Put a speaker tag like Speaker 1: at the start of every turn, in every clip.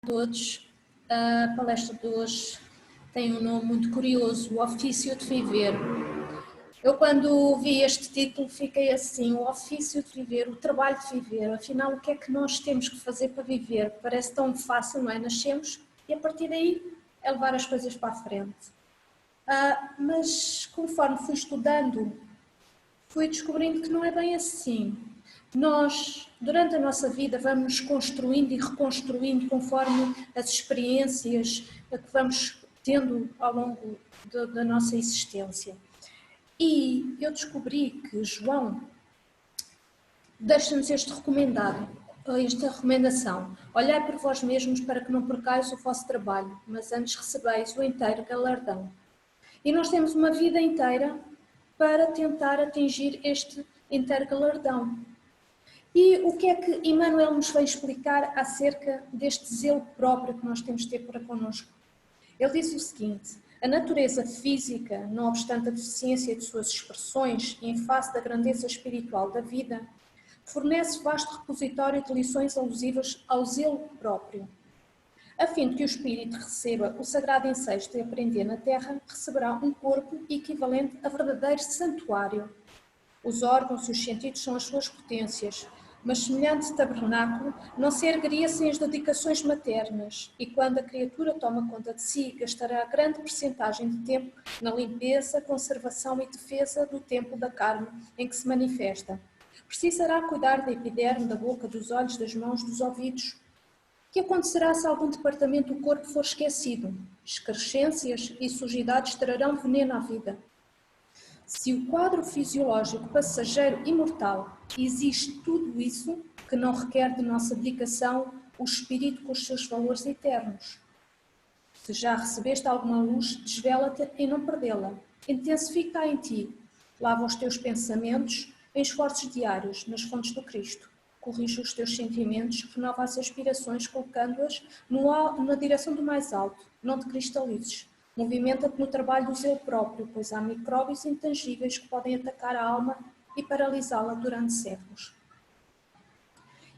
Speaker 1: Todos, a palestra de hoje tem um nome muito curioso, o ofício de viver. Eu quando vi este título fiquei assim, o ofício de viver, o trabalho de viver, afinal o que é que nós temos que fazer para viver? Parece tão fácil, não é? Nascemos e a partir daí é levar as coisas para a frente. Mas conforme fui estudando, fui descobrindo que não é bem assim. Nós, durante a nossa vida, vamos nos construindo e reconstruindo conforme as experiências que vamos tendo ao longo da nossa existência. E eu descobri que João deixa-nos esta recomendação. Olhai por vós mesmos para que não percais o vosso trabalho, mas antes recebeis o inteiro galardão. E nós temos uma vida inteira para tentar atingir este inteiro galardão. E o que é que Emmanuel nos vai explicar acerca deste zelo próprio que nós temos de ter para connosco? Ele diz o seguinte: a natureza física, não obstante a deficiência de suas expressões em face da grandeza espiritual da vida, fornece vasto repositório de lições alusivas ao zelo próprio. A fim de que o espírito receba o sagrado ensejo de aprender na terra, receberá um corpo equivalente a verdadeiro santuário. Os órgãos e os sentidos são as suas potências, mas semelhante tabernáculo não se ergueria sem as dedicações maternas, e quando a criatura toma conta de si, gastará grande percentagem de tempo na limpeza, conservação e defesa do templo da carne em que se manifesta. Precisará cuidar da epiderme, da boca, dos olhos, das mãos, dos ouvidos. O que acontecerá se algum departamento do corpo for esquecido? Excrescências e sujidades trarão veneno à vida. Se o quadro fisiológico passageiro e mortal existe tudo isso que não requer de nossa dedicação, o espírito com os seus valores eternos. Se já recebeste alguma luz, desvela-te em não perdê-la. Intensifica em ti. Lava os teus pensamentos em esforços diários nas fontes do Cristo. Corrige os teus sentimentos, renova as aspirações, colocando-as na direção do mais alto. Não te cristalizes. Movimenta-te no trabalho do zelo próprio, pois há micróbios intangíveis que podem atacar a alma e paralisá-la durante séculos.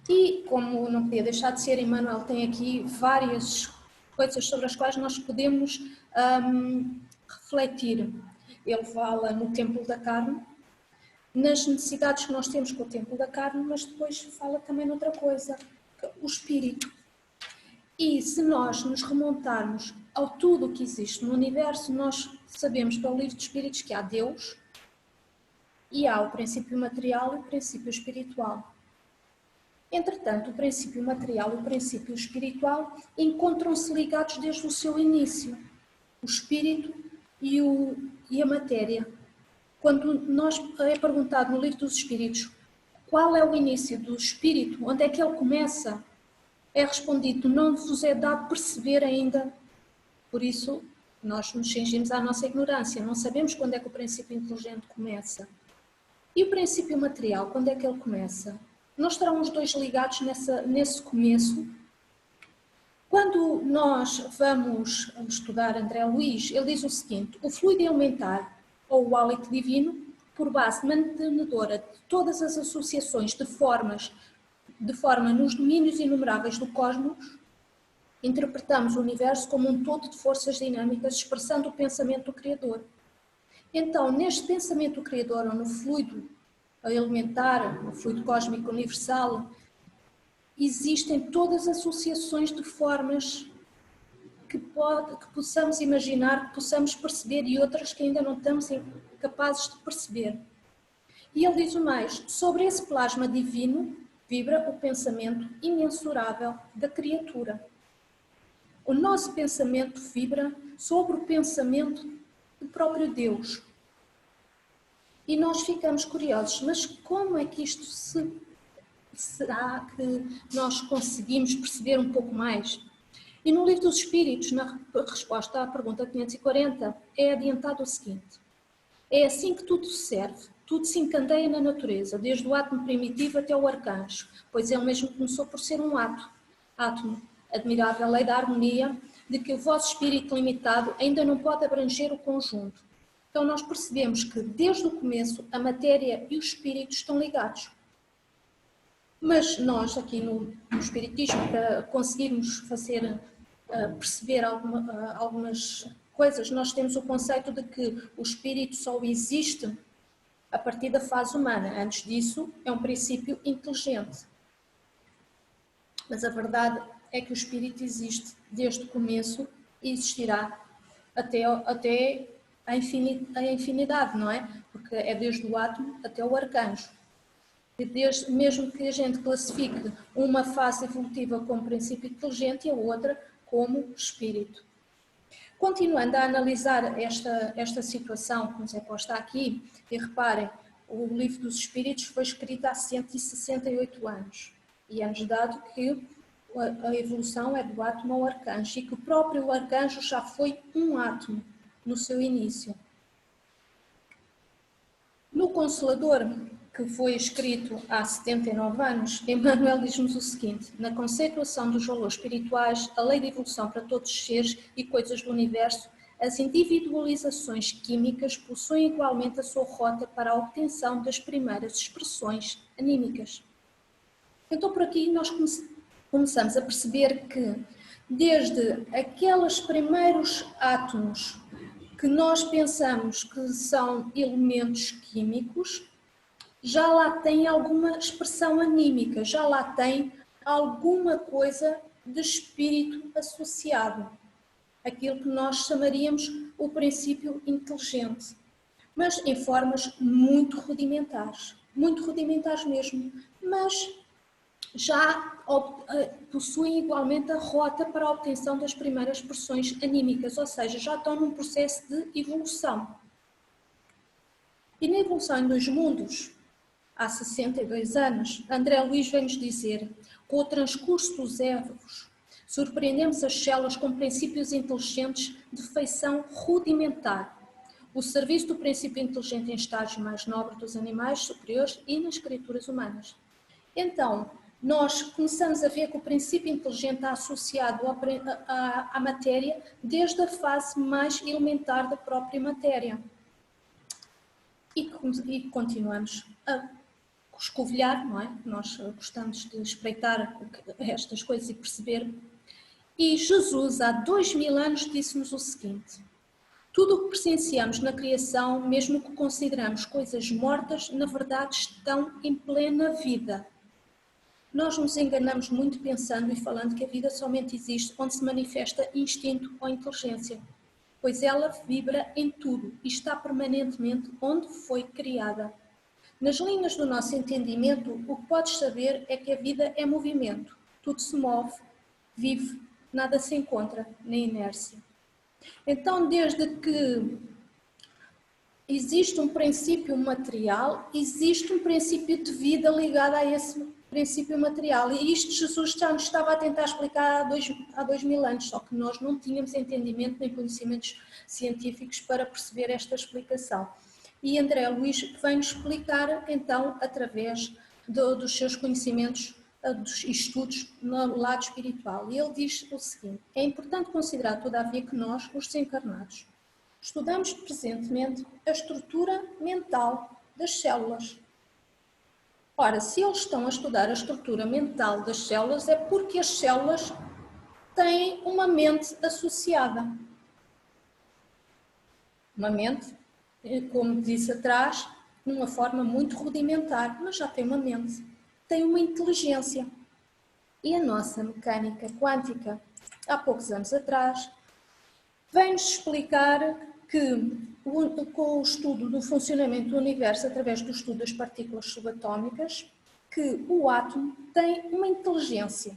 Speaker 1: E, como não podia deixar de ser, Emmanuel tem aqui várias coisas sobre as quais nós podemos refletir. Ele fala no templo da carne, nas necessidades que nós temos com o templo da carne, mas depois fala também noutra coisa, o espírito. E se nós nos remontarmos ao tudo o que existe no universo, nós sabemos pelo livro de Espíritos que há Deus e há o princípio material e o princípio espiritual. Entretanto, o princípio material e o princípio espiritual encontram-se ligados desde o seu início, o espírito e a matéria. Quando é perguntado no livro dos Espíritos qual é o início do espírito, onde é que ele começa, é respondido: não vos é dado perceber ainda. Por isso, nós nos cingimos à nossa ignorância, não sabemos quando é que o princípio inteligente começa. E o princípio material, quando é que ele começa? Não estarão os dois ligados nesse começo? Quando nós vamos estudar André Luiz, ele diz o seguinte: o fluido elementar, ou o hálito divino, por base mantenedora de todas as associações de forma nos domínios inumeráveis do cosmos, interpretamos o universo como um todo de forças dinâmicas expressando o pensamento do Criador. Então, neste pensamento do Criador, ou no fluido elementar, no fluido cósmico universal, existem todas as associações de formas que possamos imaginar, que possamos perceber e outras que ainda não estamos capazes de perceber. E ele diz o mais: sobre esse plasma divino vibra o pensamento imensurável da criatura. O nosso pensamento vibra sobre o pensamento do próprio Deus. E nós ficamos curiosos, mas como é que isto será que nós conseguimos perceber um pouco mais? E no livro dos Espíritos, na resposta à pergunta 540, é adiantado o seguinte: é assim que tudo serve, tudo se encandeia na natureza, desde o átomo primitivo até o arcanjo, pois ele mesmo começou por ser um átomo, admirável lei da harmonia, de que o vosso espírito limitado ainda não pode abranger o conjunto. Então nós percebemos que desde o começo a matéria e o espírito estão ligados. Mas nós, aqui no Espiritismo, para conseguirmos perceber algumas coisas, nós temos o conceito de que o espírito só existe a partir da fase humana. Antes disso, é um princípio inteligente. Mas a verdade é que o espírito existe desde o começo e existirá até a infinidade, não é? Porque é desde o átomo até o arcanjo. Mesmo que a gente classifique uma fase evolutiva como princípio inteligente e a outra como espírito. Continuando a analisar esta situação que nos é posta aqui, e reparem, o Livro dos Espíritos foi escrito há 168 anos, e é-nos dado que a evolução é do átomo ao arcanjo, e que o próprio arcanjo já foi um átomo no seu início. No Consolador, que foi escrito há 79 anos, Emmanuel diz-nos o seguinte: na conceituação dos valores espirituais, a lei de evolução para todos os seres e coisas do universo, as individualizações químicas possuem igualmente a sua rota para a obtenção das primeiras expressões anímicas. Então, por aqui nós começamos a perceber que, desde aqueles primeiros átomos que nós pensamos que são elementos químicos, já lá tem alguma expressão anímica, já lá tem alguma coisa de espírito associado, aquilo que nós chamaríamos o princípio inteligente, mas em formas muito rudimentares mesmo, mas já possuem igualmente a rota para a obtenção das primeiras expressões anímicas, ou seja, já estão num processo de evolução. E na evolução em dois mundos, há 62 anos, André Luiz vem-nos dizer: com o transcurso dos erros, surpreendemos as células com princípios inteligentes de feição rudimentar, o serviço do princípio inteligente em estágio mais nobre dos animais superiores e nas criaturas humanas. Então, nós começamos a ver que o princípio inteligente está associado à matéria desde a fase mais elementar da própria matéria. E continuamos a escovilhar, não é? Nós gostamos de espreitar estas coisas e perceber. E Jesus, há 2000 anos, disse-nos o seguinte: tudo o que presenciamos na criação, mesmo que consideramos coisas mortas, na verdade estão em plena vida. Nós nos enganamos muito pensando e falando que a vida somente existe onde se manifesta instinto ou inteligência, pois ela vibra em tudo e está permanentemente onde foi criada. Nas linhas do nosso entendimento, o que podes saber é que a vida é movimento, tudo se move, vive, nada se encontra na inércia. Então, desde que existe um princípio material, existe um princípio de vida ligado a esse princípio material. E isto Jesus já nos estava a tentar explicar há 2000 anos, só que nós não tínhamos entendimento nem conhecimentos científicos para perceber esta explicação. E André Luiz vem-nos explicar, então, através dos seus conhecimentos, dos estudos no lado espiritual. E ele diz o seguinte: é importante considerar, todavia, que nós, os desencarnados, estudamos presentemente a estrutura mental das células. Ora, se eles estão a estudar a estrutura mental das células, é porque as células têm uma mente associada. Uma mente, como disse atrás, numa forma muito rudimentar, mas já tem uma mente, tem uma inteligência. E a nossa mecânica quântica, há poucos anos atrás, vem-nos explicar que, com o estudo do funcionamento do universo através do estudo das partículas subatómicas, que o átomo tem uma inteligência.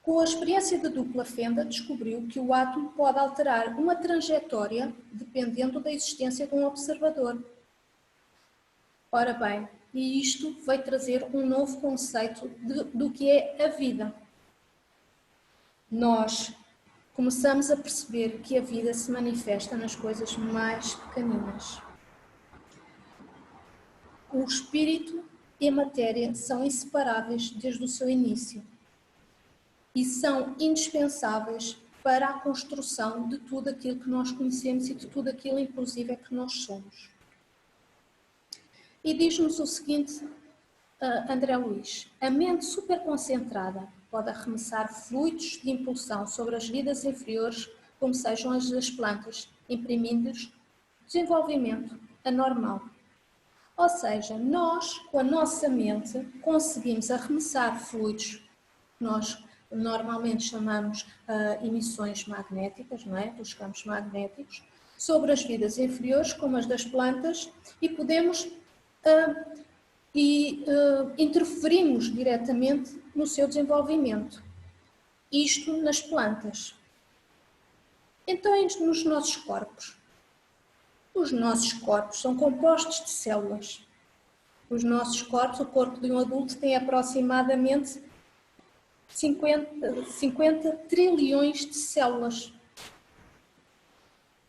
Speaker 1: Com a experiência da dupla fenda, descobriu que o átomo pode alterar uma trajetória dependendo da existência de um observador. Ora bem, e isto vai trazer um novo conceito do que é a vida. Nós começamos a perceber que a vida se manifesta nas coisas mais pequeninas. O espírito e a matéria são inseparáveis desde o seu início e são indispensáveis para a construção de tudo aquilo que nós conhecemos e de tudo aquilo, inclusive, é que nós somos. E diz-nos o seguinte, André Luís, a mente superconcentrada pode arremessar fluidos de impulsão sobre as vidas inferiores, como sejam as das plantas, imprimindo-lhes desenvolvimento anormal. Ou seja, nós, com a nossa mente, conseguimos arremessar fluidos, nós normalmente chamamos emissões magnéticas, não é? Dos campos magnéticos, sobre as vidas inferiores, como as das plantas, e podemos interferimos diretamente no seu desenvolvimento. Isto nas plantas. Então, nos nossos corpos. Os nossos corpos são compostos de células. Os nossos corpos, o corpo de um adulto tem aproximadamente 50 trilhões de células.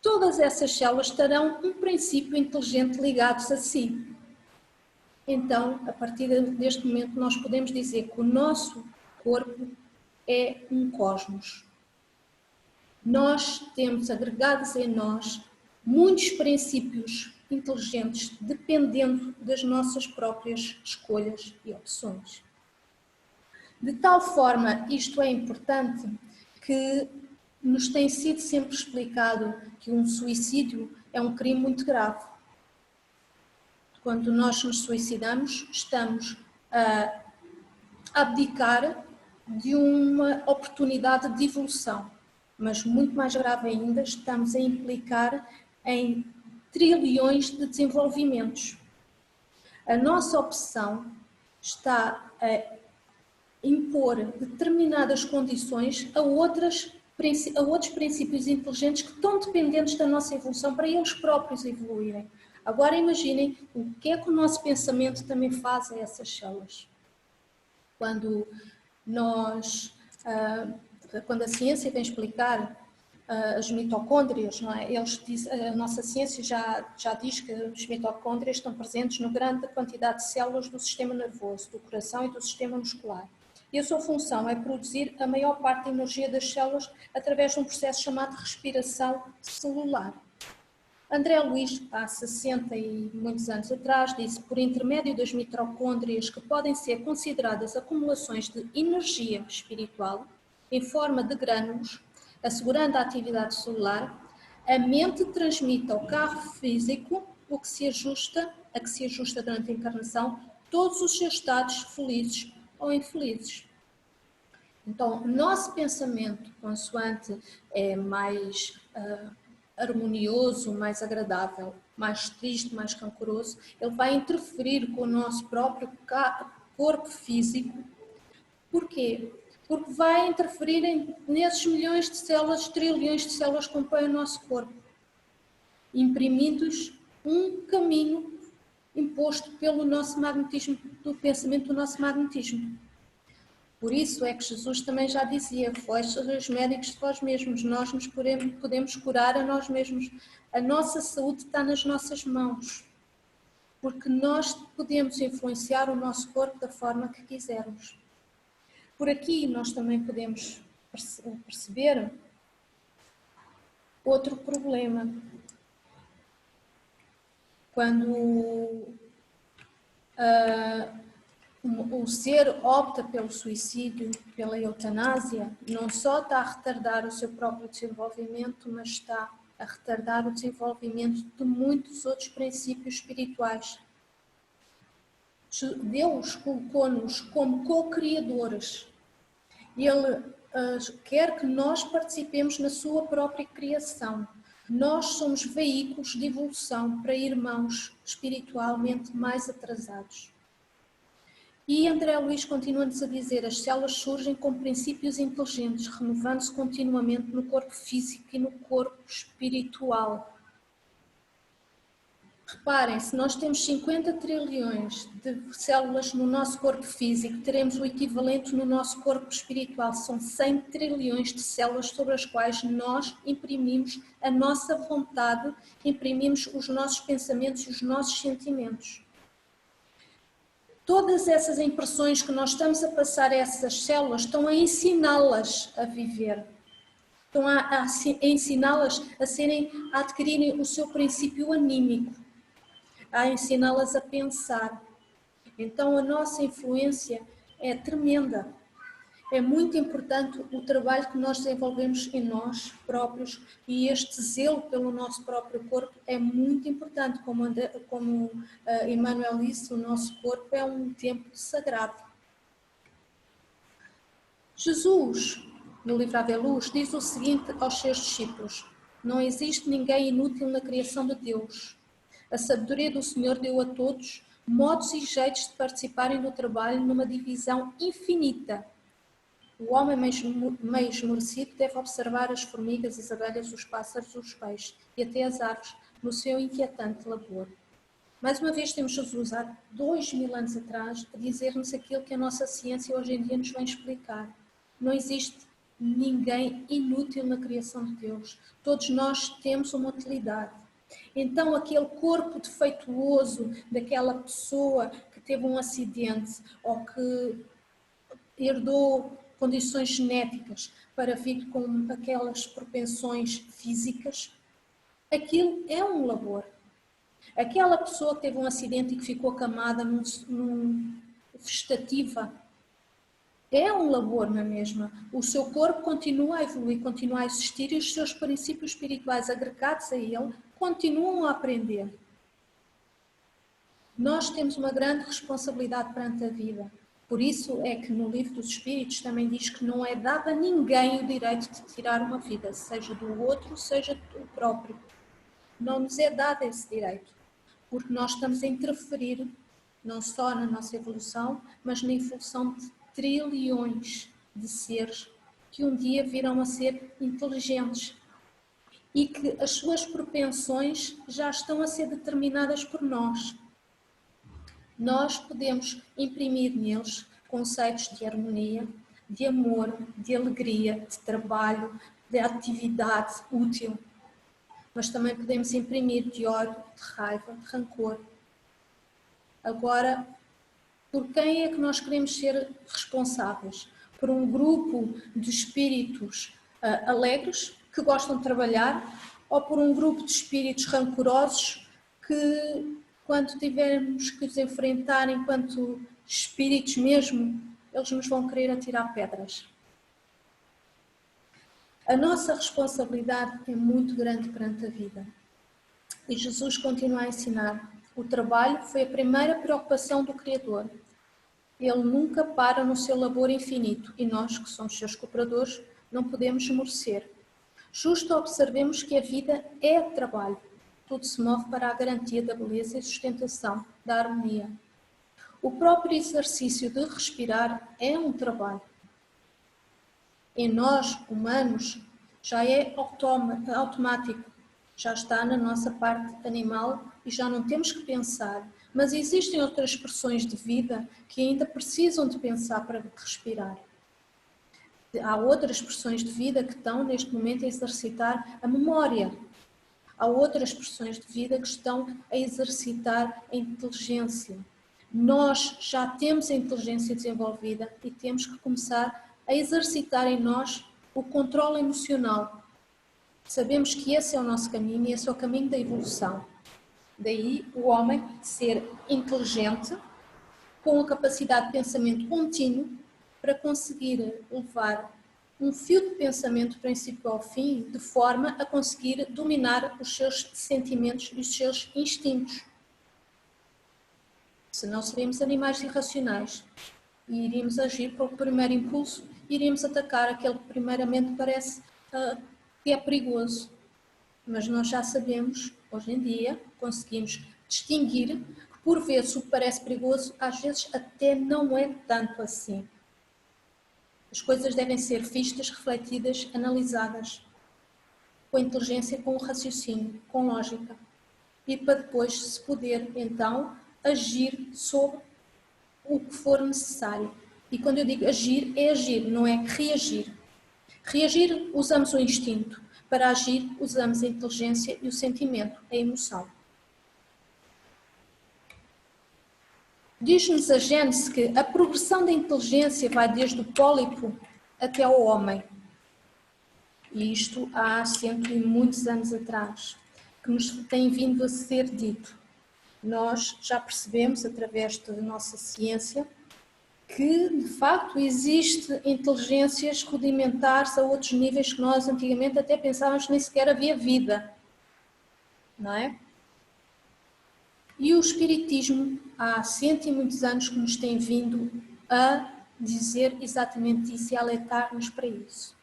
Speaker 1: Todas essas células terão um princípio inteligente ligados a si. Então, a partir deste momento, nós podemos dizer que o nosso corpo é um cosmos. Nós temos agregados em nós muitos princípios inteligentes, dependendo das nossas próprias escolhas e opções. De tal forma, isto é importante, que nos tem sido sempre explicado que um suicídio é um crime muito grave. Quando nós nos suicidamos, estamos a abdicar de uma oportunidade de evolução. Mas muito mais grave ainda, estamos a implicar em trilhões de desenvolvimentos. A nossa opção está a impor determinadas condições a outros princípios inteligentes que estão dependentes da nossa evolução para eles próprios evoluírem. Agora imaginem o que é que o nosso pensamento também faz a essas células. Quando a ciência vem explicar as mitocôndrias, não é? A nossa ciência já diz que as mitocôndrias estão presentes na grande quantidade de células do sistema nervoso, do coração e do sistema muscular. E a sua função é produzir a maior parte da energia das células através de um processo chamado respiração celular. André Luís, há 60 e muitos anos atrás, disse: por intermédio das mitocôndrias, que podem ser consideradas acumulações de energia espiritual em forma de grânulos, assegurando a atividade celular, a mente transmite ao carro físico a que se ajusta durante a encarnação todos os seus estados felizes ou infelizes. Então, o nosso pensamento, consoante é mais harmonioso, mais agradável, mais triste, mais rancoroso, ele vai interferir com o nosso próprio corpo físico. Porquê? Porque vai interferir nesses milhões de células, trilhões de células que compõem o nosso corpo, imprimindo-os um caminho imposto pelo nosso magnetismo, do pensamento do nosso magnetismo. Por isso é que Jesus também já dizia: vós sois médicos de vós mesmos, nós nos podemos curar a nós mesmos. A nossa saúde está nas nossas mãos, porque nós podemos influenciar o nosso corpo da forma que quisermos. Por aqui nós também podemos perceber outro problema. Quando o ser opta pelo suicídio, pela eutanásia, não só está a retardar o seu próprio desenvolvimento, mas está a retardar o desenvolvimento de muitos outros princípios espirituais. Deus colocou-nos como co-criadores. Ele quer que nós participemos na sua própria criação. Nós somos veículos de evolução para irmãos espiritualmente mais atrasados. E André Luís continua-nos a dizer: as células surgem com princípios inteligentes, renovando-se continuamente no corpo físico e no corpo espiritual. Reparem, se nós temos 50 trilhões de células no nosso corpo físico, teremos o equivalente no nosso corpo espiritual. São 100 trilhões de células sobre as quais nós imprimimos a nossa vontade, imprimimos os nossos pensamentos e os nossos sentimentos. Todas essas impressões que nós estamos a passar a essas células estão a ensiná-las a viver. Estão a ensiná-las a adquirirem o seu princípio anímico, a ensiná-las a pensar. Então a nossa influência é tremenda. É muito importante o trabalho que nós desenvolvemos em nós próprios e este zelo pelo nosso próprio corpo é muito importante. Como Emmanuel disse, o nosso corpo é um templo sagrado. Jesus, no livro Ave Luz, diz o seguinte aos seus discípulos: não existe ninguém inútil na criação de Deus. A sabedoria do Senhor deu a todos modos e jeitos de participarem do trabalho numa divisão infinita. O homem meio esmorecido deve observar as formigas, as abelhas, os pássaros, os peixes e até as aves no seu inquietante labor. Mais uma vez temos Jesus há 2000 anos atrás a dizer-nos aquilo que a nossa ciência hoje em dia nos vem explicar. Não existe ninguém inútil na criação de Deus. Todos nós temos uma utilidade. Então aquele corpo defeituoso daquela pessoa que teve um acidente ou que herdou condições genéticas para vir com aquelas propensões físicas, aquilo é um labor. Aquela pessoa que teve um acidente e que ficou acamada num vegetativa, é um labor na mesma. O seu corpo continua a evoluir, continua a existir e os seus princípios espirituais agregados a ele continuam a aprender. Nós temos uma grande responsabilidade perante a vida. Por isso é que no livro dos Espíritos também diz que não é dado a ninguém o direito de tirar uma vida, seja do outro, seja do próprio. Não nos é dado esse direito, porque nós estamos a interferir não só na nossa evolução, mas na evolução de trilhões de seres que um dia virão a ser inteligentes e que as suas propensões já estão a ser determinadas por nós. Nós podemos imprimir neles conceitos de harmonia, de amor, de alegria, de trabalho, de atividade útil. Mas também podemos imprimir de ódio, de raiva, de rancor. Agora, por quem é que nós queremos ser responsáveis? Por um grupo de espíritos alegres, que gostam de trabalhar, ou por um grupo de espíritos rancorosos que, quando tivermos que os enfrentar enquanto espíritos mesmo, eles nos vão querer atirar pedras? A nossa responsabilidade é muito grande perante a vida. E Jesus continua a ensinar: o trabalho foi a primeira preocupação do Criador. Ele nunca para no seu labor infinito e nós, que somos seus cooperadores, não podemos esmorecer. Justo observemos que a vida é trabalho. Tudo se move para a garantia da beleza e sustentação, da harmonia. O próprio exercício de respirar é um trabalho. Em nós, humanos, já é automático, já está na nossa parte animal e já não temos que pensar. Mas existem outras expressões de vida que ainda precisam de pensar para respirar. Há outras expressões de vida que estão neste momento a exercitar a memória. Há outras expressões de vida que estão a exercitar a inteligência. Nós já temos a inteligência desenvolvida e temos que começar a exercitar em nós o controle emocional. Sabemos que esse é o nosso caminho e esse é o caminho da evolução. Daí o homem ser inteligente, com a capacidade de pensamento contínuo, para conseguir levar um fio de pensamento do princípio ao fim, de forma a conseguir dominar os seus sentimentos e os seus instintos. Senão seríamos animais irracionais e iríamos agir pelo primeiro impulso, iríamos atacar aquele que primeiramente parece que é perigoso. Mas nós já sabemos, hoje em dia, conseguimos distinguir que por vezes o que parece perigoso, às vezes até não é tanto assim. As coisas devem ser vistas, refletidas, analisadas, com inteligência, com raciocínio, com lógica, e para depois se poder, então, agir sobre o que for necessário. E quando eu digo agir, é agir, não é reagir. Reagir, usamos o instinto. Para agir, usamos a inteligência e o sentimento, a emoção. Diz-nos a Gênese que a progressão da inteligência vai desde o pólipo até ao homem. E isto há cento e muitos anos atrás, que nos tem vindo a ser dito. Nós já percebemos, através da nossa ciência, que, de facto, existe inteligências rudimentares a outros níveis que nós antigamente até pensávamos que nem sequer havia vida, não é? E o Espiritismo, há cento e muitos anos que nos tem vindo a dizer exatamente isso e a alertar-nos para isso.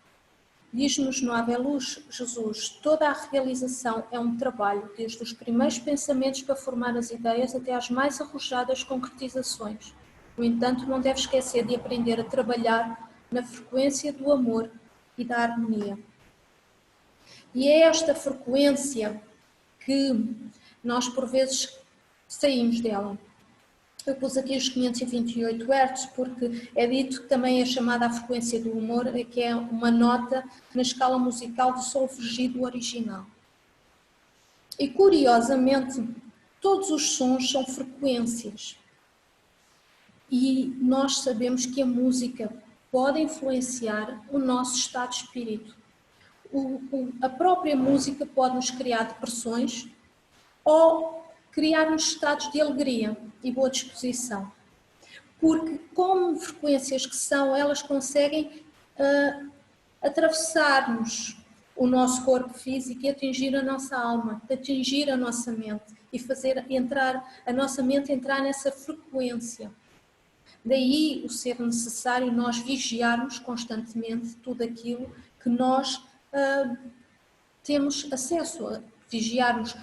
Speaker 1: Diz-nos no Ave Luz Jesus, toda a realização é um trabalho, desde os primeiros pensamentos para formar as ideias até às mais arrojadas concretizações. No entanto, não deve esquecer de aprender a trabalhar na frequência do amor e da harmonia. E é esta frequência que nós, por vezes, saímos dela. Eu pus aqui os 528 Hz porque é dito que também é chamada a frequência do humor, que é uma nota na escala musical do solfegido original. E curiosamente, todos os sons são frequências. E nós sabemos que a música pode influenciar o nosso estado de espírito. A própria música pode nos criar depressões ou criar-nos estados de alegria e boa disposição. Porque, como frequências que são, elas conseguem atravessar-nos o nosso corpo físico e atingir a nossa alma, atingir a nossa mente e fazer a nossa mente entrar nessa frequência. Daí o ser necessário nós vigiarmos constantemente tudo aquilo que nós temos acesso a. Vigiarmos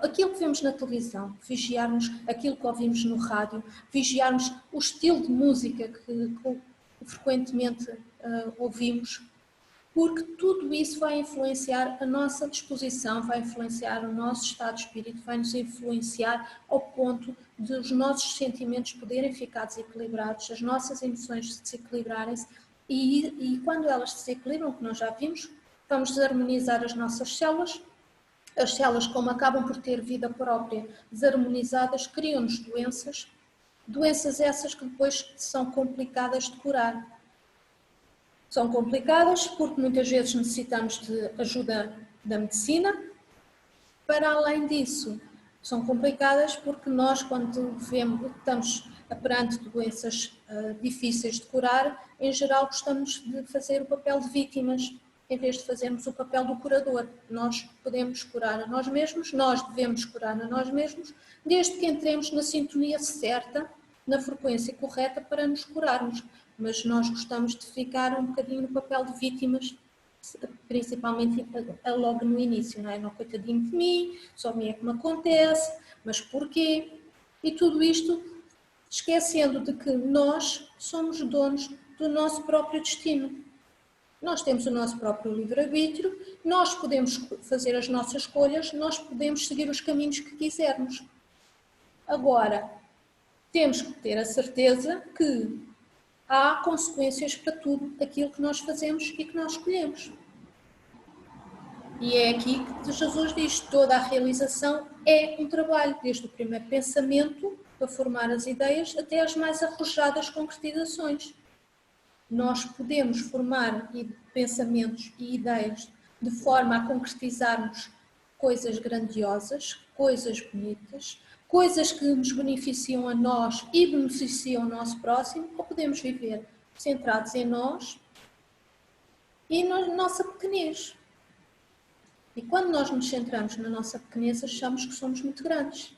Speaker 1: aquilo que vemos na televisão, vigiarmos aquilo que ouvimos no rádio, vigiarmos o estilo de música que frequentemente ouvimos, porque tudo isso vai influenciar a nossa disposição, vai influenciar o nosso estado de espírito, vai nos influenciar ao ponto de os nossos sentimentos poderem ficar desequilibrados, as nossas emoções desequilibrarem-se e quando elas se desequilibram, que nós já vimos, vamos desarmonizar as nossas células. As células, como acabam por ter vida própria, desarmonizadas, criam-nos doenças. Doenças essas que depois são complicadas de curar. São complicadas porque muitas vezes necessitamos de ajuda da medicina. Para além disso, são complicadas porque nós, quando estamos perante doenças difíceis de curar, em geral gostamos de fazer o papel de vítimas, em vez de fazermos o papel do curador. Nós podemos curar a nós mesmos, nós devemos curar a nós mesmos, desde que entremos na sintonia certa, na frequência correta para nos curarmos. Mas nós gostamos de ficar um bocadinho no papel de vítimas, principalmente logo no início, não é? Não, coitadinho de mim, só me é que me acontece, mas porquê? E tudo isto esquecendo de que nós somos donos do nosso próprio destino. Nós temos o nosso próprio livre-arbítrio, nós podemos fazer as nossas escolhas, nós podemos seguir os caminhos que quisermos. Agora, temos que ter a certeza que há consequências para tudo aquilo que nós fazemos e que nós escolhemos. E é aqui que Jesus diz, toda a realização é um trabalho, desde o primeiro pensamento, para formar as ideias, até as mais arrojadas concretizações. Nós podemos formar pensamentos e ideias de forma a concretizarmos coisas grandiosas, coisas bonitas, coisas que nos beneficiam a nós e beneficiam o nosso próximo, ou podemos viver centrados em nós e na nossa pequenez. E quando nós nos centramos na nossa pequenez, achamos que somos muito grandes.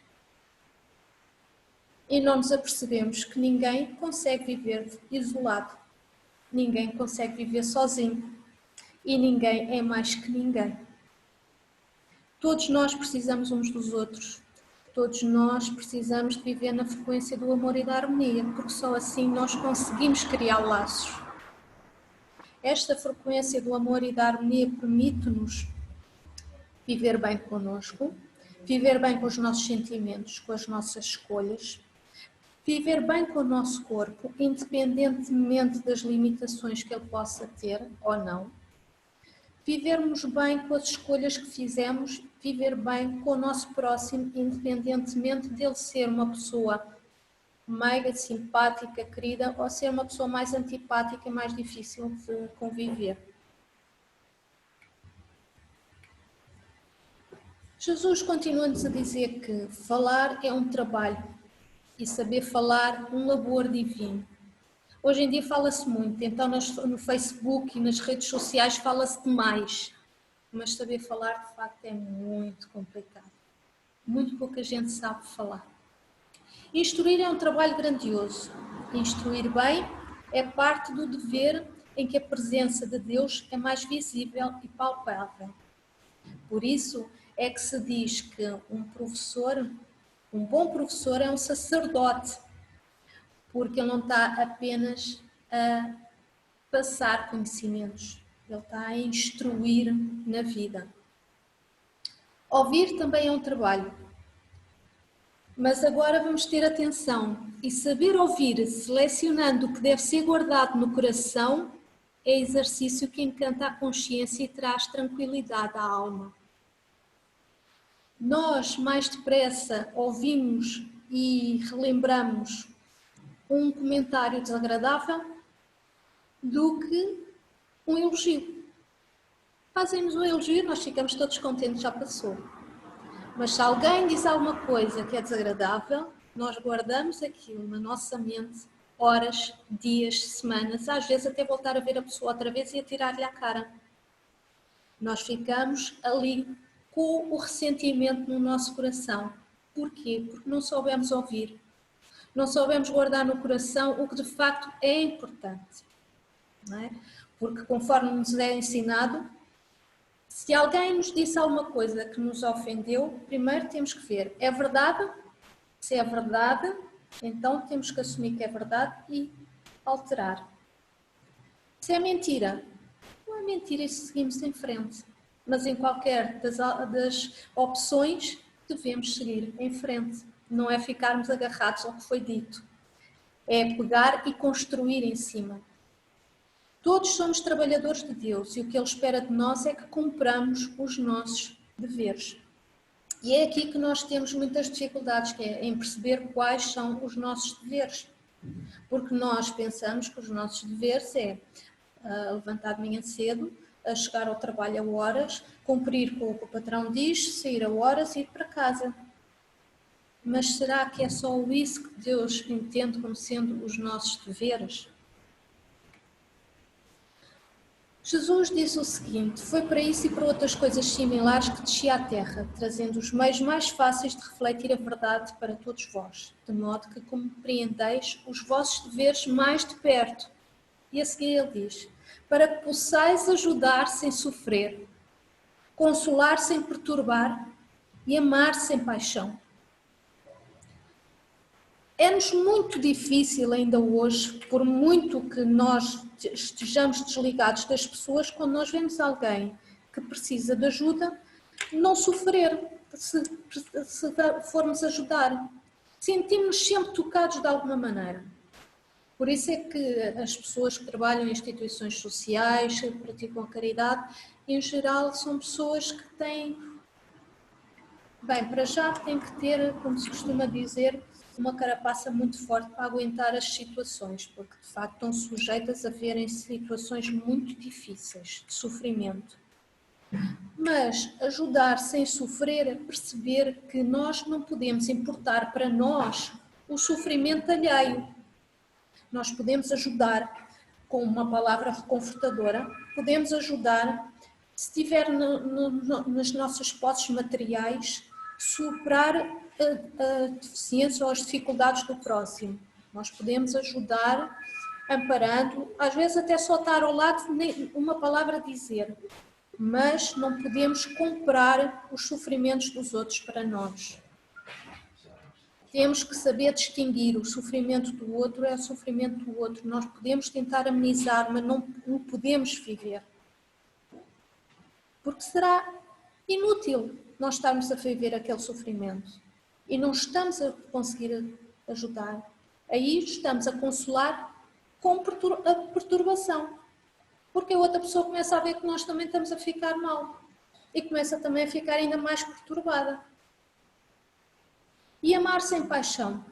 Speaker 1: E não nos apercebemos que ninguém consegue viver isolado. Ninguém consegue viver sozinho. E ninguém é mais que ninguém. Todos nós precisamos uns dos outros. Todos nós precisamos de viver na frequência do amor e da harmonia, porque só assim nós conseguimos criar laços. Esta frequência do amor e da harmonia permite-nos viver bem connosco, viver bem com os nossos sentimentos, com as nossas escolhas, viver bem com o nosso corpo, independentemente das limitações que ele possa ter ou não. Vivermos bem com as escolhas que fizemos, viver bem com o nosso próximo, independentemente dele ser uma pessoa mega simpática, querida, ou ser uma pessoa mais antipática e mais difícil de conviver. Jesus continua-nos a dizer que falar é um trabalho e saber falar um labor divino. Hoje em dia fala-se muito, então no Facebook e nas redes sociais fala-se demais, mas saber falar de facto é muito complicado. Muito pouca gente sabe falar. Instruir é um trabalho grandioso. Instruir bem é parte do dever em que a presença de Deus é mais visível e palpável. Por isso é que se diz que um bom professor é um sacerdote, porque ele não está apenas a passar conhecimentos, ele está a instruir na vida. Ouvir também é um trabalho, mas agora vamos ter atenção e saber ouvir, selecionando o que deve ser guardado no coração, é exercício que encanta a consciência e traz tranquilidade à alma. Nós, mais depressa, ouvimos e relembramos um comentário desagradável do que um elogio. Fazem-nos um elogio e nós ficamos todos contentes, já passou. Mas se alguém diz alguma coisa que é desagradável, nós guardamos aquilo na nossa mente horas, dias, semanas, às vezes até voltar a ver a pessoa outra vez e atirar-lhe à cara. Nós ficamos ali com o ressentimento no nosso coração. Porquê? Porque não soubemos ouvir. Não soubemos guardar no coração o que de facto é importante. Não é? Porque conforme nos é ensinado, se alguém nos disse alguma coisa que nos ofendeu, primeiro temos que ver, é verdade? Se é verdade, então temos que assumir que é verdade e alterar. Se é mentira, não é mentira e seguimos em frente. Mas em qualquer das opções devemos seguir em frente. Não é ficarmos agarrados ao que foi dito. É pegar e construir em cima. Todos somos trabalhadores de Deus e o que Ele espera de nós é que cumpramos os nossos deveres. E é aqui que nós temos muitas dificuldades, que é em perceber quais são os nossos deveres. Porque nós pensamos que os nossos deveres é levantar de manhã cedo, a chegar ao trabalho a horas, cumprir com o que o patrão diz, sair a horas e ir para casa. Mas será que é só isso que Deus entende como sendo os nossos deveres? Jesus disse o seguinte: foi para isso e para outras coisas similares que desci à terra, trazendo os meios mais fáceis de refletir a verdade para todos vós, de modo que compreendeis os vossos deveres mais de perto. E a seguir ele diz: para que possais ajudar sem sofrer, consolar sem perturbar e amar sem paixão. É-nos muito difícil ainda hoje, por muito que nós estejamos desligados das pessoas, quando nós vemos alguém que precisa de ajuda, não sofrer se formos ajudar. Sentimos-nos sempre tocados de alguma maneira. Por isso é que as pessoas que trabalham em instituições sociais, que praticam a caridade, em geral são pessoas que têm, bem, para já têm que ter, como se costuma dizer, uma carapaça muito forte para aguentar as situações, porque de facto estão sujeitas a verem situações muito difíceis, de sofrimento. Mas ajudar sem sofrer é perceber que nós não podemos importar para nós o sofrimento alheio. Nós podemos ajudar com uma palavra reconfortadora, podemos ajudar, se estiver nas nossas posses materiais, superar a deficiência ou as dificuldades do próximo. Nós podemos ajudar amparando, às vezes até só estar ao lado, nem uma palavra dizer, mas não podemos comprar os sofrimentos dos outros para nós. Temos que saber distinguir o sofrimento do outro é o sofrimento do outro. Nós podemos tentar amenizar, mas não o podemos viver. Porque será inútil nós estarmos a viver aquele sofrimento e não estamos a conseguir ajudar. Aí estamos a consolar com a perturbação. Porque a outra pessoa começa a ver que nós também estamos a ficar mal e começa também a ficar ainda mais perturbada. E amar sem paixão.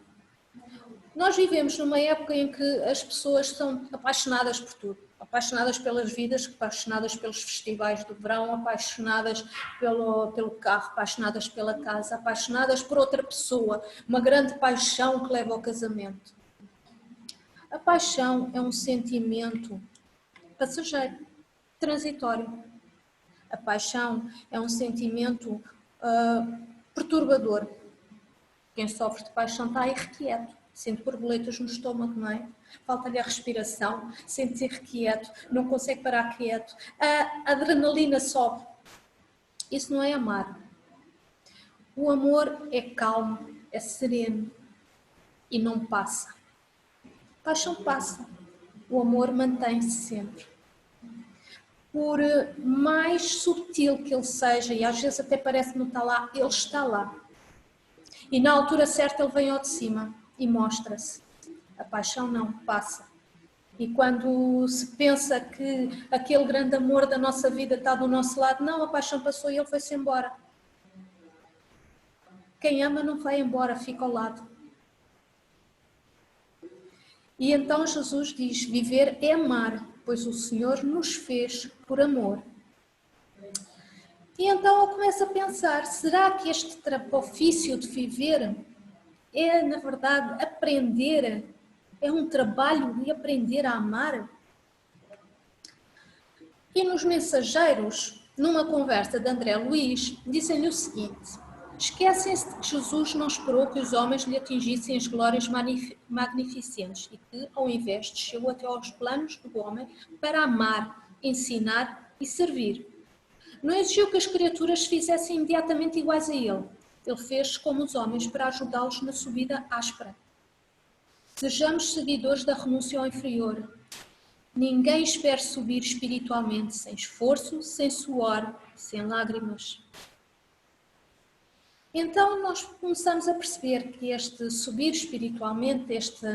Speaker 1: Nós vivemos numa época em que as pessoas são apaixonadas por tudo. apaixonadas pelas vidas, apaixonadas pelos festivais do verão, apaixonadas pelo carro, apaixonadas pela casa, apaixonadas por outra pessoa, uma grande paixão que leva ao casamento. A paixão é um sentimento passageiro, transitório. A paixão é um sentimento perturbador. Quem sofre de paixão está irrequieto, sente borboletas no estômago, não é? Falta-lhe a respiração, sente-se irrequieto, não consegue parar quieto, a adrenalina sobe. Isso não é amar. O amor é calmo, é sereno e não passa. A paixão passa, o amor mantém-se sempre. Por mais subtil que ele seja, e às vezes até parece que não está lá, ele está lá. E na altura certa ele vem ao de cima e mostra-se. A paixão não passa. E quando se pensa que aquele grande amor da nossa vida está do nosso lado, não, a paixão passou e ele foi-se embora. Quem ama não vai embora, fica ao lado. E então Jesus diz, viver é amar, pois o Senhor nos fez por amor. E então eu começo a pensar, será que este ofício de viver é, na verdade, aprender? É um trabalho de aprender a amar? E nos Mensageiros, numa conversa de André Luiz, dizem-lhe o seguinte: esquecem-se de que Jesus não esperou que os homens lhe atingissem as glórias magnificentes e que, ao invés, desceu até aos planos do homem para amar, ensinar e servir. Não exigiu que as criaturas se fizessem imediatamente iguais a ele. Ele fez como os homens para ajudá-los na subida áspera. Sejamos seguidores da renúncia ao inferior. Ninguém espera subir espiritualmente sem esforço, sem suor, sem lágrimas. Então nós começamos a perceber que este subir espiritualmente, este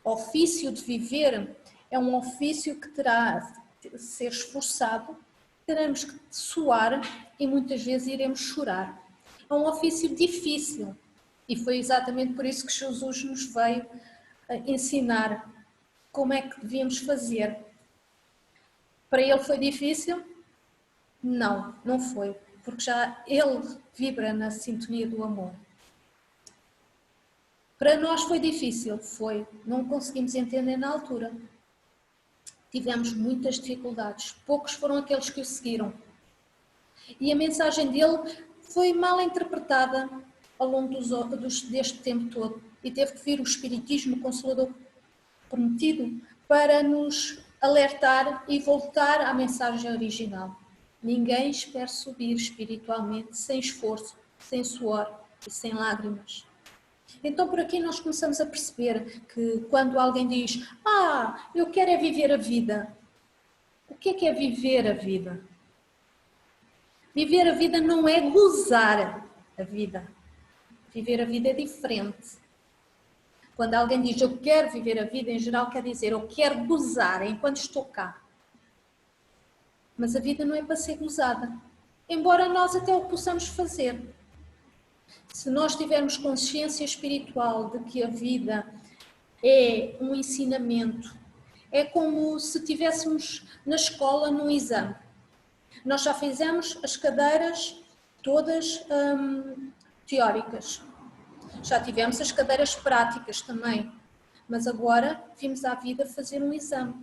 Speaker 1: ofício de viver, é um ofício que terá de ser esforçado, teremos que suar e muitas vezes iremos chorar. É um ofício difícil e foi exatamente por isso que Jesus nos veio ensinar como é que devíamos fazer. Para ele foi difícil? Não, não foi, porque já ele vibra na sintonia do amor. Para nós foi difícil? Foi. Não conseguimos entender na altura. Tivemos muitas dificuldades. Poucos foram aqueles que o seguiram. E a mensagem dele foi mal interpretada ao longo deste tempo todo. E teve que vir o Espiritismo, o Consolador prometido, para nos alertar e voltar à mensagem original. Ninguém espera subir espiritualmente sem esforço, sem suor e sem lágrimas. Então por aqui nós começamos a perceber que quando alguém diz eu quero é viver a vida. O que é viver a vida? Viver a vida não é gozar a vida. Viver a vida é diferente. Quando alguém diz eu quero viver a vida, em geral quer dizer eu quero gozar enquanto estou cá. Mas a vida não é para ser gozada. Embora nós até o possamos fazer. Se nós tivermos consciência espiritual de que a vida é um ensinamento, é como se estivéssemos na escola num exame. Nós já fizemos as cadeiras todas teóricas. Já tivemos as cadeiras práticas também. Mas agora vimos à vida fazer um exame.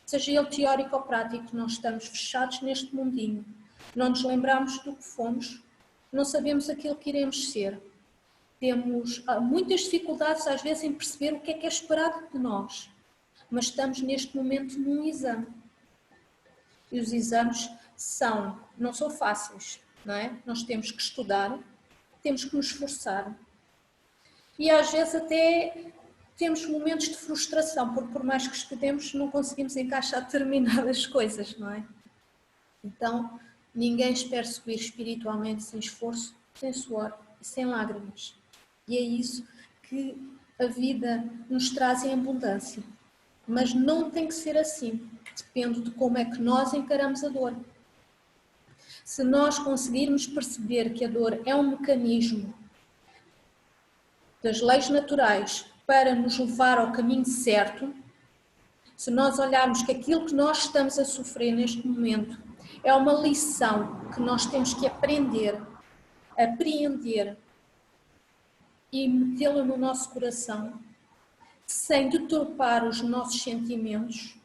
Speaker 1: Seja ele teórico ou prático, nós estamos fechados neste mundinho. Não nos lembramos do que fomos, não sabemos aquilo que iremos ser. Temos muitas dificuldades às vezes em perceber o que é esperado de nós. Mas estamos neste momento num exame. E os exames não são fáceis, não é? Nós temos que estudar, temos que nos esforçar. E às vezes até temos momentos de frustração, porque por mais que estudemos não conseguimos encaixar determinadas coisas, não é? Então, ninguém espera subir espiritualmente sem esforço, sem suor e sem lágrimas. E é isso que a vida nos traz em abundância. Mas não tem que ser assim. Depende de como é que nós encaramos a dor. Se nós conseguirmos perceber que a dor é um mecanismo das leis naturais para nos levar ao caminho certo, Se nós olharmos que aquilo que nós estamos a sofrer neste momento é uma lição que nós temos que aprender, apreender e metê-la no nosso coração, sem deturpar os nossos sentimentos,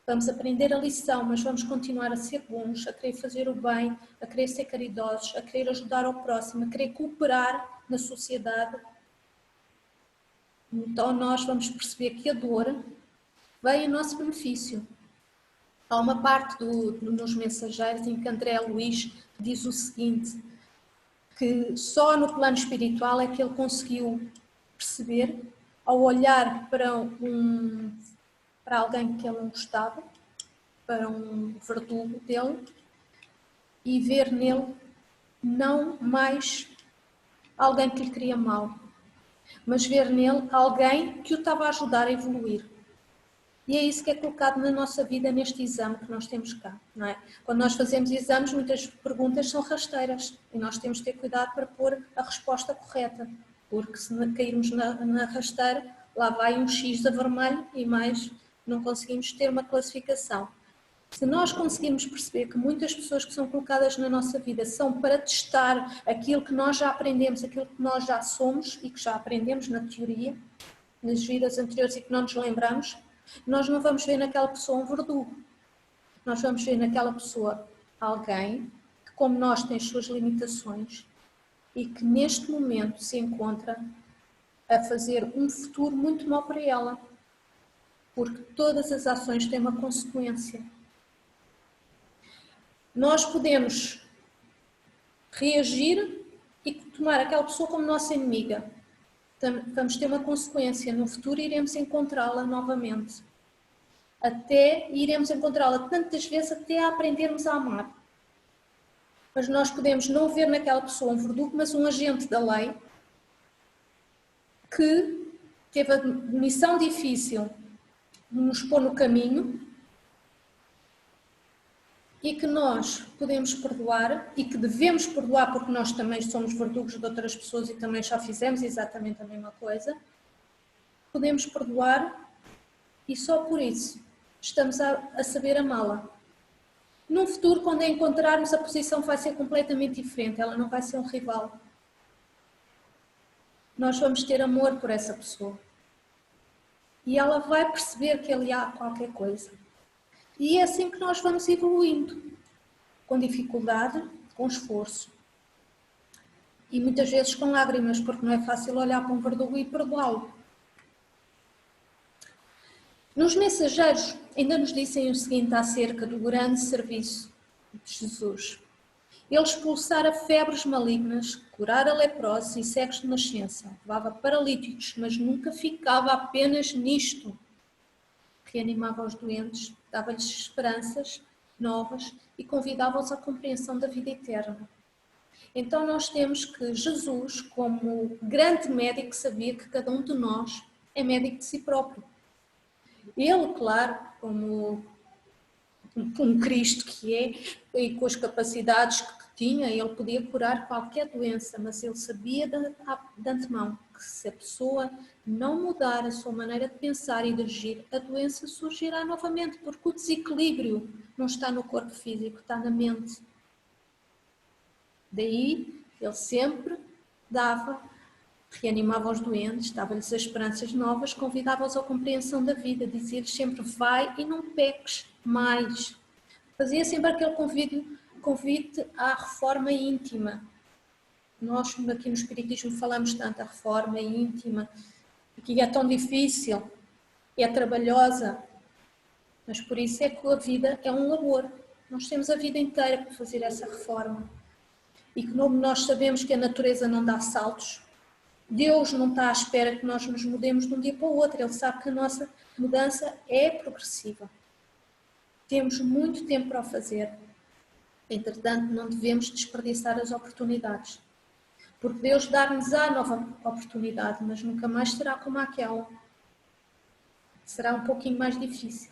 Speaker 1: vamos aprender a lição, mas vamos continuar a ser bons, a querer fazer o bem, a querer ser caridosos, a querer ajudar ao próximo, a querer cooperar na sociedade. Então nós vamos perceber que a dor vem em nosso benefício. Há uma parte nos Mensageiros em que André Luiz diz o seguinte, que só no plano espiritual é que ele conseguiu perceber, ao olhar para alguém que ele não gostava, para um verdugo dele, e ver nele não mais alguém que lhe queria mal, mas ver nele alguém que o estava a ajudar a evoluir. E é isso que é colocado na nossa vida neste exame que nós temos cá, não é? Quando nós fazemos exames, muitas perguntas são rasteiras e nós temos de ter cuidado para pôr a resposta correta, porque se cairmos na rasteira, lá vai um X a vermelho e mais não conseguimos ter uma classificação. Se nós conseguirmos perceber que muitas pessoas que são colocadas na nossa vida são para testar aquilo que nós já aprendemos, aquilo que nós já somos e que já aprendemos na teoria, nas vidas anteriores e que não nos lembramos, nós não vamos ver naquela pessoa um verdugo. Nós vamos ver naquela pessoa alguém que, como nós, tem as suas limitações e que neste momento se encontra a fazer um futuro muito mau para ela, porque todas as ações têm uma consequência. Nós podemos reagir e tomar aquela pessoa como nossa inimiga. Vamos ter uma consequência. No futuro iremos encontrá-la novamente. Até iremos encontrá-la tantas vezes até a aprendermos a amar. Mas nós podemos não ver naquela pessoa um verdugo, mas um agente da lei que teve a missão difícil de nos pôr no caminho e que nós podemos perdoar e que devemos perdoar porque nós também somos verdugos de outras pessoas e também já fizemos exatamente a mesma coisa. Podemos perdoar e só por isso estamos a saber amá-la. Num futuro, quando a encontrarmos, a posição vai ser completamente diferente, ela não vai ser um rival. Nós vamos ter amor por essa pessoa. E ela vai perceber que ali há qualquer coisa. E é assim que nós vamos evoluindo, com dificuldade, com esforço. E muitas vezes com lágrimas, porque não é fácil olhar para um verdugo e perdoá-lo. Nos Mensageiros ainda nos dizem o seguinte acerca do grande serviço de Jesus. Ele expulsara febres malignas, curara leprosos e cegos de nascença, levava paralíticos, mas nunca ficava apenas nisto. Reanimava os doentes, dava-lhes esperanças novas e convidava-os à compreensão da vida eterna. Então nós temos que Jesus, como grande médico, sabia que cada um de nós é médico de si próprio. Ele, claro, como um Cristo que é, e com as capacidades que tinha, ele podia curar qualquer doença, mas ele sabia de antemão que se a pessoa não mudar a sua maneira de pensar e de agir, a doença surgirá novamente, porque o desequilíbrio não está no corpo físico, está na mente. Daí, ele sempre reanimava os doentes, dava-lhes as esperanças novas, convidava-os à compreensão da vida, dizia-lhes sempre, vai e não peques mais. Fazia sempre aquele convite à reforma íntima. Nós aqui no Espiritismo falamos tanto da reforma íntima, que é tão difícil, é trabalhosa, mas por isso é que a vida é um labor. Nós temos a vida inteira para fazer essa reforma. E como nós sabemos que a natureza não dá saltos, Deus não está à espera que nós nos mudemos de um dia para o outro. Ele sabe que a nossa mudança é progressiva. Temos muito tempo para o fazer. Entretanto, não devemos desperdiçar as oportunidades. Porque Deus dá-nos a nova oportunidade, mas nunca mais será como aquela. Será um pouquinho mais difícil.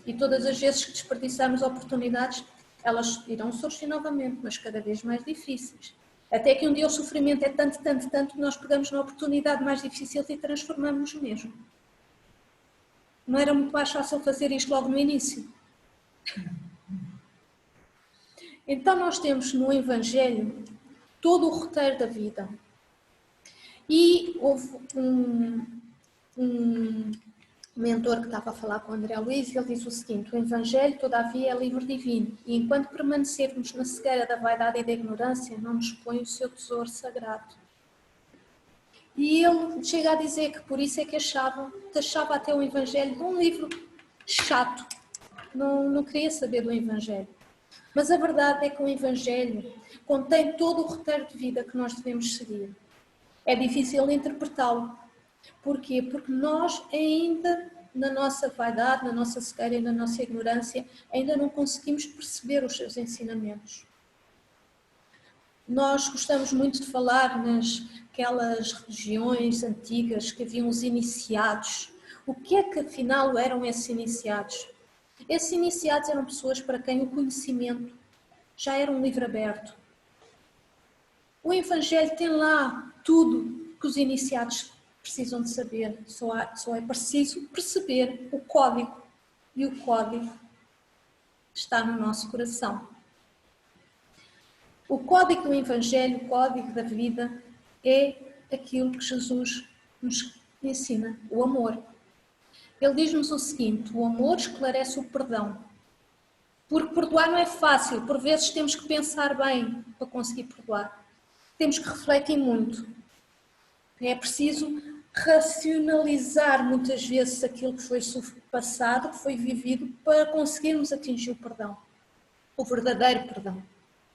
Speaker 1: E todas as vezes que desperdiçarmos oportunidades, elas irão surgir novamente, mas cada vez mais difíceis. Até que um dia o sofrimento é tanto, que nós pegamos na oportunidade mais difícil e transformamos-nos mesmo. Não era muito mais fácil fazer isto logo no início? Então nós temos no Evangelho todo o roteiro da vida. E houve um mentor que estava a falar com o André Luiz e ele diz o seguinte: o Evangelho, todavia, é livro divino e enquanto permanecermos na cegueira da vaidade e da ignorância, não nos põe o seu tesouro sagrado. E ele chega a dizer que por isso é que taxava até o Evangelho de um livro chato. Não queria saber do Evangelho. Mas a verdade é que o Evangelho contém todo o roteiro de vida que nós devemos seguir. É difícil interpretá-lo. Porquê? Porque nós ainda, na nossa vaidade, na nossa cegueira e na nossa ignorância, ainda não conseguimos perceber os seus ensinamentos. Nós gostamos muito de falar naquelas religiões antigas que haviam os iniciados. O que é que afinal eram esses iniciados? Esses iniciados eram pessoas para quem o conhecimento já era um livro aberto. O Evangelho tem lá tudo que os iniciados precisam de saber. Só é preciso perceber o código. E o código está no nosso coração. O código do Evangelho, o código da vida, é aquilo que Jesus nos ensina, o amor. Ele diz-nos o seguinte: o amor esclarece o perdão. Porque perdoar não é fácil, por vezes temos que pensar bem para conseguir perdoar. Temos que refletir muito. É preciso racionalizar muitas vezes aquilo que foi passado, que foi vivido, para conseguirmos atingir o perdão. O verdadeiro perdão.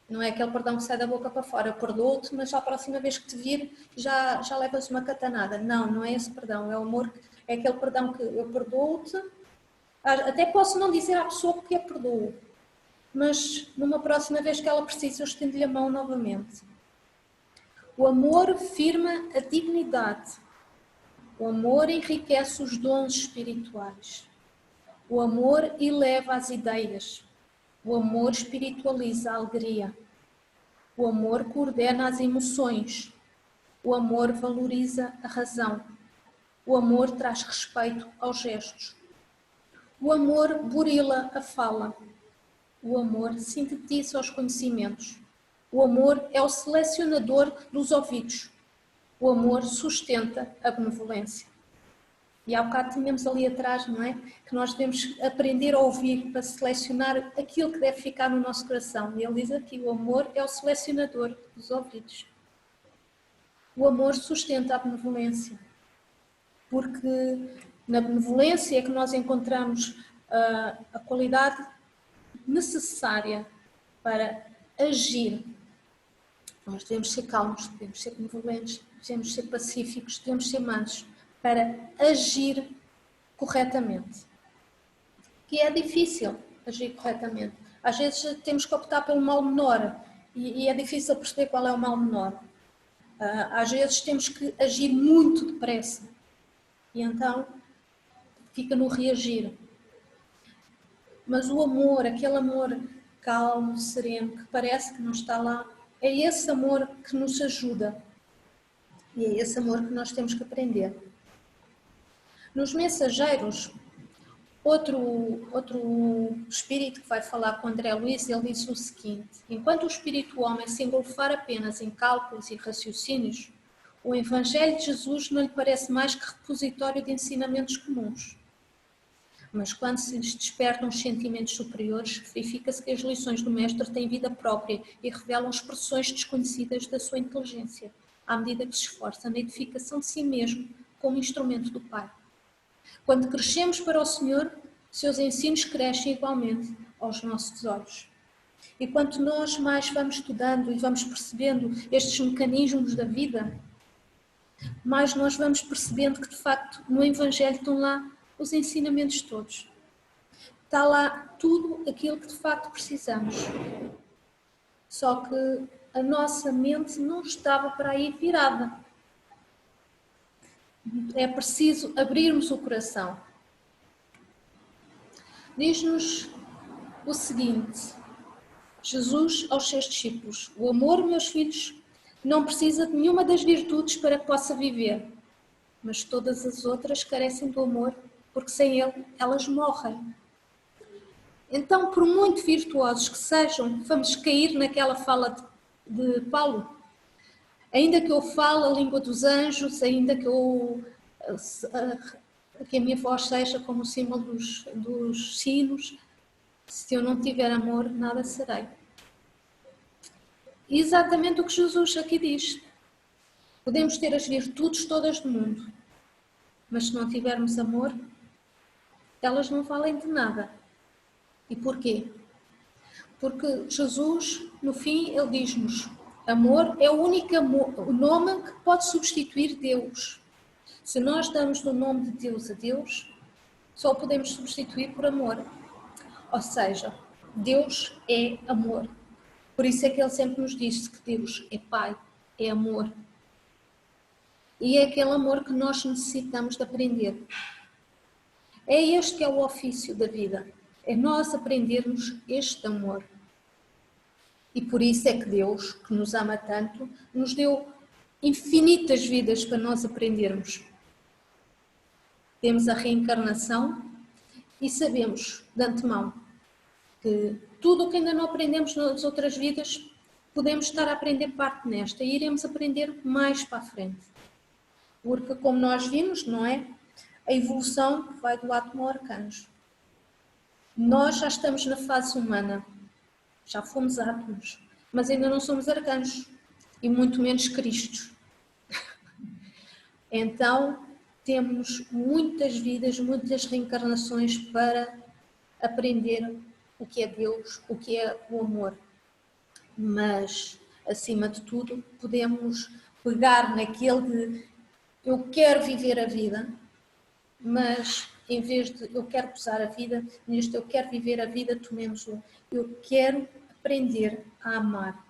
Speaker 1: Não é aquele perdão que sai da boca para fora. Eu perdoo-te, mas a próxima vez que te vir já levas uma catanada. Não é esse perdão. É o amor, é aquele perdão que eu perdoo-te. Até posso não dizer à pessoa que a perdoo, mas numa próxima vez que ela precisa, eu estendo-lhe a mão novamente. O amor firma a dignidade. O amor enriquece os dons espirituais. O amor eleva as ideias. O amor espiritualiza a alegria. O amor coordena as emoções. O amor valoriza a razão. O amor traz respeito aos gestos. O amor burila a fala. O amor sintetiza os conhecimentos. O amor é o selecionador dos ouvidos. O amor sustenta a benevolência. E há bocado tínhamos ali atrás, não é? Que nós devemos aprender a ouvir para selecionar aquilo que deve ficar no nosso coração. E ele diz aqui, o amor é o selecionador dos ouvidos. O amor sustenta a benevolência. Porque na benevolência é que nós encontramos a qualidade necessária para agir. Nós devemos ser calmos, devemos ser benevolentes, devemos ser pacíficos, devemos ser mansos para agir corretamente. Que é difícil agir corretamente. Às vezes temos que optar pelo mal menor e é difícil perceber qual é o mal menor. Às vezes temos que agir muito depressa e então fica no reagir. Mas o amor, aquele amor calmo, sereno, que parece que não está lá, é esse amor que nos ajuda. E é esse amor que nós temos que aprender. Nos mensageiros, outro espírito que vai falar com André Luiz, ele disse o seguinte: enquanto o espírito homem se engolfar apenas em cálculos e raciocínios, o Evangelho de Jesus não lhe parece mais que repositório de ensinamentos comuns. Mas quando se lhes despertam os sentimentos superiores, verifica-se que as lições do Mestre têm vida própria e revelam expressões desconhecidas da sua inteligência, à medida que se esforça na edificação de si mesmo como instrumento do Pai. Quando crescemos para o Senhor, seus ensinos crescem igualmente aos nossos olhos. E quanto nós mais vamos estudando e vamos percebendo estes mecanismos da vida, mais nós vamos percebendo que, de facto, no Evangelho estão lá os ensinamentos todos. Está lá tudo aquilo que, de facto, precisamos. Só que a nossa mente não estava para aí virada. É preciso abrirmos o coração. Diz-nos o seguinte, Jesus aos seus discípulos: o amor, meus filhos, não precisa de nenhuma das virtudes para que possa viver, mas todas as outras carecem do amor porque sem ele elas morrem. Então, por muito virtuosos que sejam, vamos cair naquela fala de Paulo. Ainda que eu fale a língua dos anjos, ainda que que a minha voz seja como o símbolo dos sinos, se eu não tiver amor, nada serei. E exatamente o que Jesus aqui diz. Podemos ter as virtudes todas do mundo, mas se não tivermos amor, elas não valem de nada. E porquê? Porque Jesus, no fim, ele diz-nos: amor é o único o nome que pode substituir Deus. Se nós damos o nome de Deus a Deus, só o podemos substituir por amor. Ou seja, Deus é amor. Por isso é que ele sempre nos disse que Deus é Pai, é amor. E é aquele amor que nós necessitamos de aprender. É este que é o ofício da vida. É nós aprendermos este amor. E por isso é que Deus, que nos ama tanto, nos deu infinitas vidas para nós aprendermos. Temos a reencarnação e sabemos de antemão que tudo o que ainda não aprendemos nas outras vidas, podemos estar a aprender parte nesta e iremos aprender mais para a frente. Porque, como nós vimos, não é? A evolução vai do átomo ao arcanjo. Nós já estamos na fase humana, já fomos átomos, mas ainda não somos arcanjos e muito menos Cristos. Então, temos muitas vidas, muitas reencarnações para aprender o que é Deus, o que é o amor. Mas, acima de tudo, podemos pegar naquele de eu quero viver a vida, mas em vez de eu quero gozar a vida, neste eu quero viver a vida, tomemos o eu quero aprender a amar.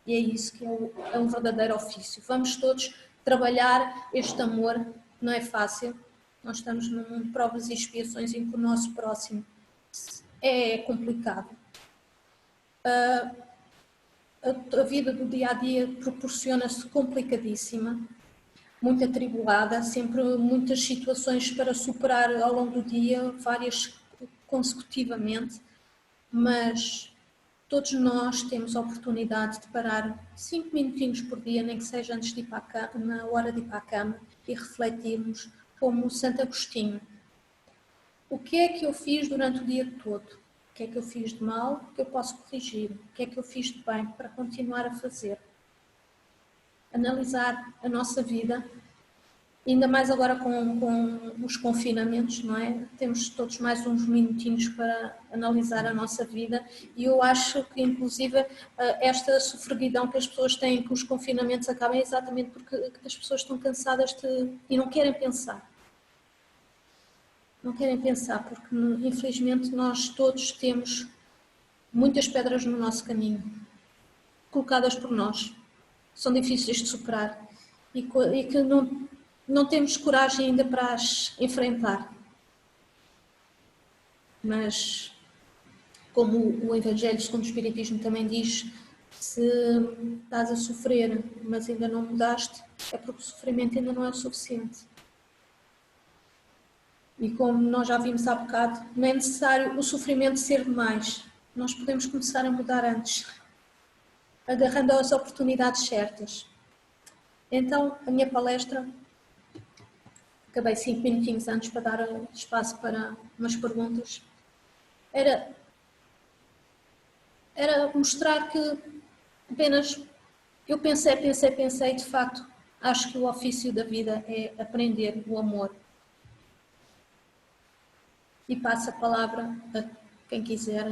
Speaker 1: E é isso que é um verdadeiro ofício. Vamos todos trabalhar este amor, não é fácil. Nós estamos num mundo de provas e expiações em que o nosso próximo é complicado. A vida do dia a dia proporciona-se complicadíssima, muito atribulada, sempre muitas situações para superar ao longo do dia, várias consecutivamente, mas todos nós temos a oportunidade de parar 5 minutinhos por dia, nem que seja antes de ir para a cama, na hora de ir para a cama, e refletirmos como Santo Agostinho. O que é que eu fiz durante o dia todo? O que é que eu fiz de mal que eu posso corrigir? O que é que eu fiz de bem para continuar a fazer? Analisar a nossa vida, ainda mais agora com os confinamentos, não é? Temos todos mais uns minutinhos para analisar a nossa vida e eu acho que, inclusive, esta sofreguidão que as pessoas têm que os confinamentos acabem é exatamente porque as pessoas estão cansadas e não querem pensar. Não querem pensar porque, infelizmente, nós todos temos muitas pedras no nosso caminho, colocadas por nós. São difíceis de superar e que não temos coragem ainda para as enfrentar. Mas, como o Evangelho segundo o Espiritismo também diz, se estás a sofrer, mas ainda não mudaste, é porque o sofrimento ainda não é o suficiente. E como nós já vimos há bocado, não é necessário o sofrimento ser demais. Nós podemos começar a mudar antes, agarrando as oportunidades certas. Então, a minha palestra, acabei 5 minutinhos antes para dar espaço para umas perguntas, era mostrar que apenas eu pensei, de facto, acho que o ofício da vida é aprender o amor. E passo a palavra a quem quiser